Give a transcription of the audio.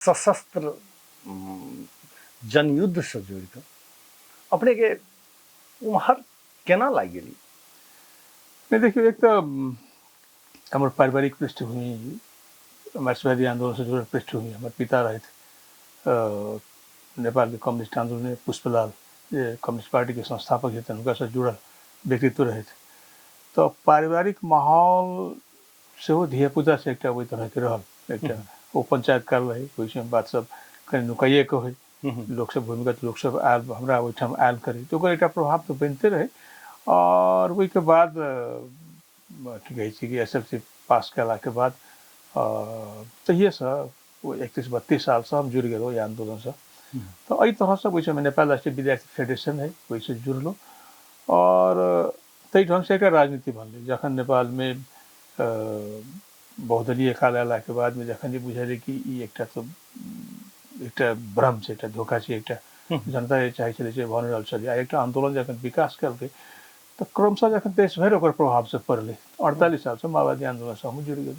सशस्त्र जनयुद्ध से जोड़ अपने के उम्र केना लाग गेली? नहीं देखिए, एक तो हमारे पारिवारिक पृष्ठभूमि मार्क्सवादी आंदोलन से जुड़ल पृष्ठभूमि। हमारे पिता रहे नेपाल के कम्युनिस्ट आंदोलन में पुष्पलाल ये कम्युनिस्ट पार्टी के संस्थापक थे, उनका से जुड़ल व्यक्तित्व रहे थे। तो पारिवारिक माहौल से वो धियापुता से एक वही तरह के रहल एक वो पंचायत काल रहे वैसे बात सब कहीं नुकाइए के हो लोक सब भूमिगत लोक सब आयल हमरा ओहिठाम आयल करे तो एक प्रभाव तो बनते रहे। और वही के बाद की कहे कि एसएलसी पास कला के बाद तहिए से वो 31-32 साल से हम जुड़ गए ये आंदोलन से। तो यही तरह से वैसे में नेपाल राष्ट्रीय विद्यार्थी फेडरेशन है वैसे जुड़लो और तई ढंग से एक राजनीति बनल जखन नेपाल में बहुदलीय काल अयला के बाद में जखन बुझल कि एक तो एक भ्रम से एक धोखा से एक जनता चाहे चले भन रहल छल एक आंदोलन जखन विकास करके तो क्रमशः जखन देश भर प्रभाव से पड़े 48 साल से माओवादी आंदोलन से हम जुड़ गए।